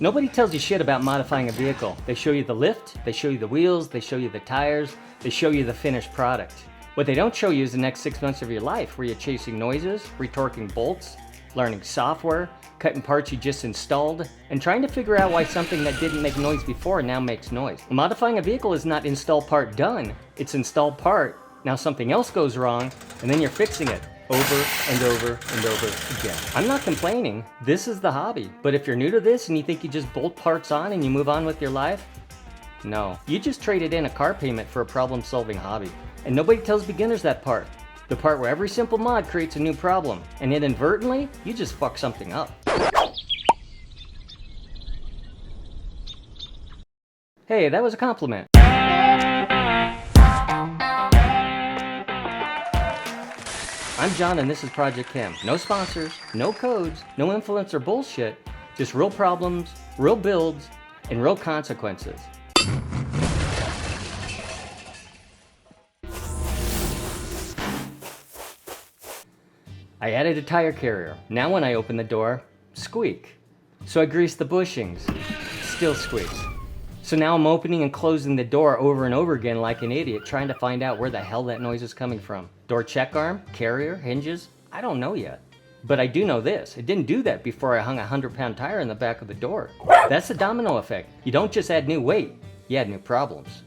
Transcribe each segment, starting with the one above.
Nobody tells you shit about modifying a vehicle. They show you the lift, they show you the wheels, they show you the tires, they show you the finished product. What they don't show you is the next 6 months of your life where you're chasing noises, retorquing bolts, learning software, cutting parts you just installed, and trying to figure out why something that didn't make noise before now makes noise. Modifying a vehicle is not install part done, it's install part, now something else goes wrong, and then you're fixing it over and over and over again. I'm not complaining, this is the hobby. But if you're new to this and you think you just bolt parts on and you move on with your life, no. You just traded in a car payment for a problem-solving hobby. And nobody tells beginners that part. The part where every simple mod creates a new problem, and inadvertently, you just fuck something up. Hey, that was a compliment. I'm John and this is Project Kehm. No sponsors, no codes, no influencer bullshit, just real problems, real builds, and real consequences. I added a tire carrier. Now when I open the door, squeak. So I greased the bushings, still squeaks. So now I'm opening and closing the door over and over again like an idiot, trying to find out where the hell that noise is coming from. Door check arm, carrier, hinges, I don't know yet. But I do know this, it didn't do that before I hung a 100-pound tire in the back of the door. That's the domino effect. You don't just add new weight, you add new problems.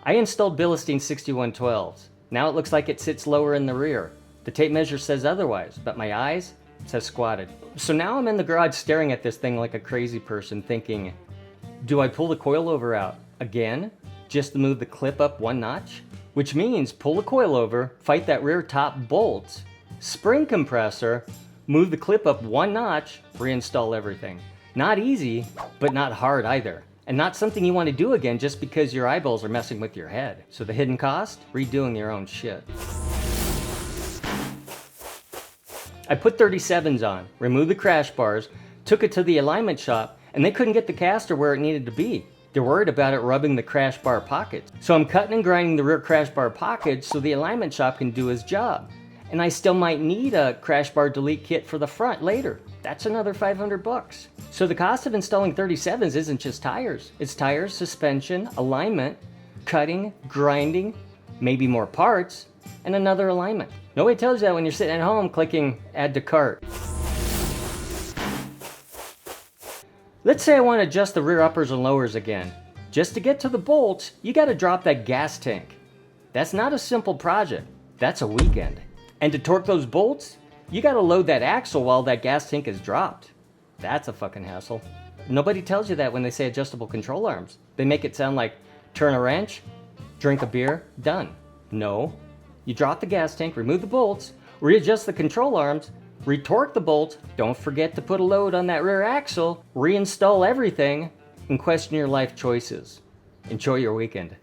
I installed Bilstein 6112s. Now it looks like it sits lower in the rear. The tape measure says otherwise, but my eyes says squatted. So now I'm in the garage staring at this thing like a crazy person thinking, do I pull the coilover out again? Just to move the clip up one notch? Which means pull the coilover, fight that rear top bolt, spring compressor, move the clip up one notch, reinstall everything. Not easy, but not hard either. And not something you want to do again just because your eyeballs are messing with your head. So the hidden cost? Redoing your own shit. I put 37s on, removed the crash bars, took it to the alignment shop, and they couldn't get the caster where it needed to be. They're worried about it rubbing the crash bar pockets. So I'm cutting and grinding the rear crash bar pockets so the alignment shop can do his job. And I still might need a crash bar delete kit for the front later. That's another 500 bucks. So the cost of installing 37s isn't just tires. It's tires, suspension, alignment, cutting, grinding, maybe more parts, and another alignment. Nobody tells you that when you're sitting at home clicking add to cart. Let's say I want to adjust the rear uppers and lowers again. Just to get to the bolts, you got to drop that gas tank. That's not a simple project. That's a weekend. And to torque those bolts, you got to load that axle while that gas tank is dropped. That's a fucking hassle. Nobody tells you that when they say adjustable control arms. They make it sound like turn a wrench, drink a beer, done. No. You drop the gas tank, remove the bolts, readjust the control arms, retorque the bolts, don't forget to put a load on that rear axle, reinstall everything, and question your life choices. Enjoy your weekend.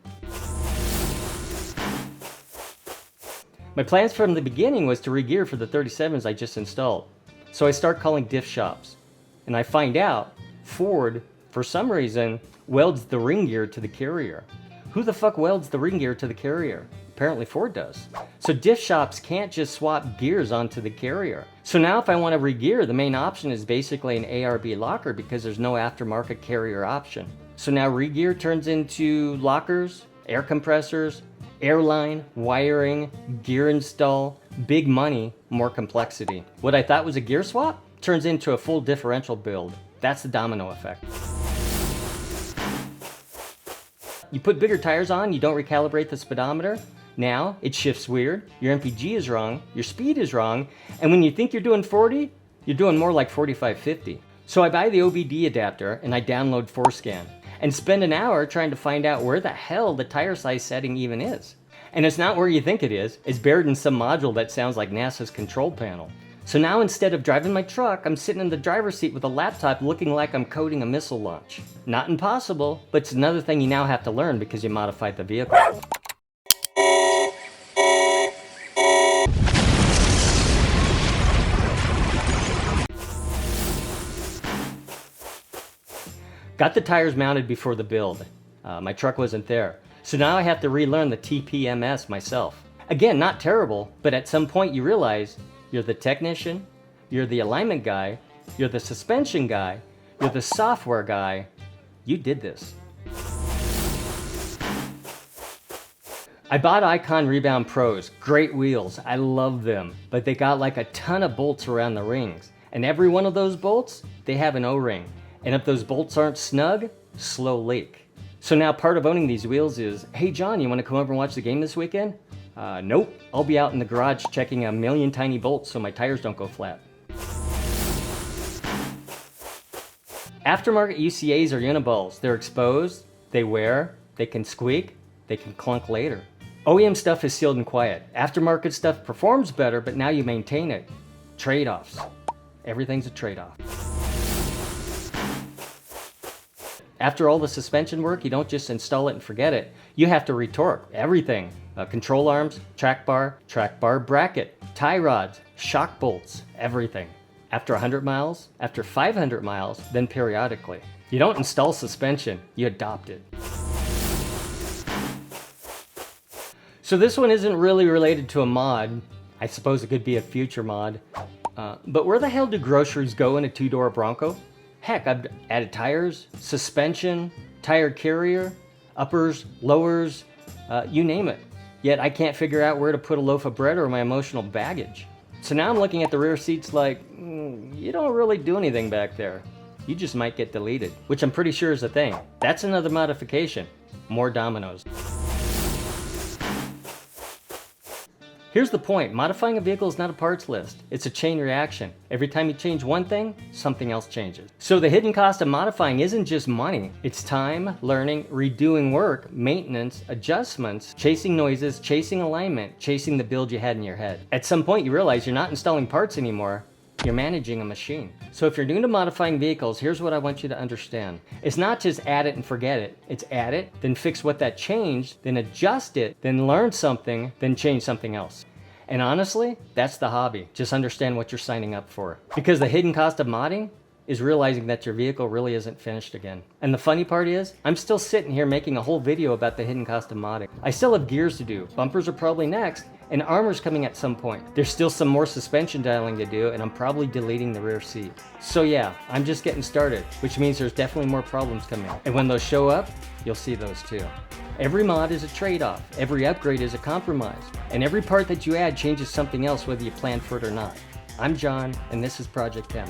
My plans from the beginning was to re-gear for the 37s I just installed. So I start calling diff shops. And I find out Ford, for some reason, welds the ring gear to the carrier. Who the fuck welds the ring gear to the carrier? Apparently Ford does. So diff shops can't just swap gears onto the carrier. So now if I want to re-gear, the main option is basically an ARB locker because there's no aftermarket carrier option. So now re-gear turns into lockers, air compressors, airline, wiring, gear install, big money, more complexity. What I thought was a gear swap turns into a full differential build. That's the domino effect. You put bigger tires on, you don't recalibrate the speedometer. Now it shifts weird, your MPG is wrong, your speed is wrong, and when you think you're doing 40, you're doing more like 45, 50. So I buy the OBD adapter and I download ForScan and spend an hour trying to find out where the hell the tire size setting even is. And it's not where you think it is, it's buried in some module that sounds like NASA's control panel. So now instead of driving my truck, I'm sitting in the driver's seat with a laptop looking like I'm coding a missile launch. Not impossible, but it's another thing you now have to learn because you modified the vehicle. Got the tires mounted before the build. My truck wasn't there. So now I have to relearn the TPMS myself. Again, not terrible, but at some point you realize you're the technician, you're the alignment guy, you're the suspension guy, you're the software guy, you did this. I bought Icon Rebound Pros, great wheels, I love them, but they got like a ton of bolts around the rings. And every one of those bolts, they have an O-ring. And if those bolts aren't snug, slow leak. So now part of owning these wheels is, hey John, you want to come over and watch the game this weekend? Nope, I'll be out in the garage checking a million tiny bolts so my tires don't go flat. Aftermarket UCAs are uniballs. They're exposed, they wear, they can squeak, they can clunk later. OEM stuff is sealed and quiet. Aftermarket stuff performs better, but now you maintain it. Trade-offs. Everything's a trade-off. After all the suspension work, you don't just install it and forget it. You have to retorque everything. Control arms, track bar bracket, tie rods, shock bolts, everything. After 100 miles, after 500 miles, then periodically. You don't install suspension, you adopt it. So this one isn't really related to a mod. I suppose it could be a future mod. But where the hell do groceries go in a two-door Bronco? Heck, I've added tires, suspension, tire carrier, uppers, lowers, you name it. Yet I can't figure out where to put a loaf of bread or my emotional baggage. So now I'm looking at the rear seats like, you don't really do anything back there. You just might get deleted, which I'm pretty sure is a thing. That's another modification. More dominoes. Here's the point, modifying a vehicle is not a parts list. It's a chain reaction. Every time you change one thing, something else changes. So the hidden cost of modifying isn't just money. It's time, learning, redoing work, maintenance, adjustments, chasing noises, chasing alignment, chasing the build you had in your head. At some point you realize you're not installing parts anymore, you're managing a machine. So if you're new to modifying vehicles, here's what I want you to understand. It's not just add it and forget it. It's add it, then fix what that changed, then adjust it, then learn something, then change something else. And honestly, that's the hobby. Just understand what you're signing up for. Because the hidden cost of modding is realizing that your vehicle really isn't finished again. And the funny part is, I'm still sitting here making a whole video about the hidden cost of modding. I still have gears to do. Bumpers are probably next, and armor's coming at some point. There's still some more suspension dialing to do, and I'm probably deleting the rear seat. So yeah, I'm just getting started, which means there's definitely more problems coming. And when those show up, you'll see those too. Every mod is a trade-off, every upgrade is a compromise, and every part that you add changes something else whether you plan for it or not. I'm John, and this is Project Kehm.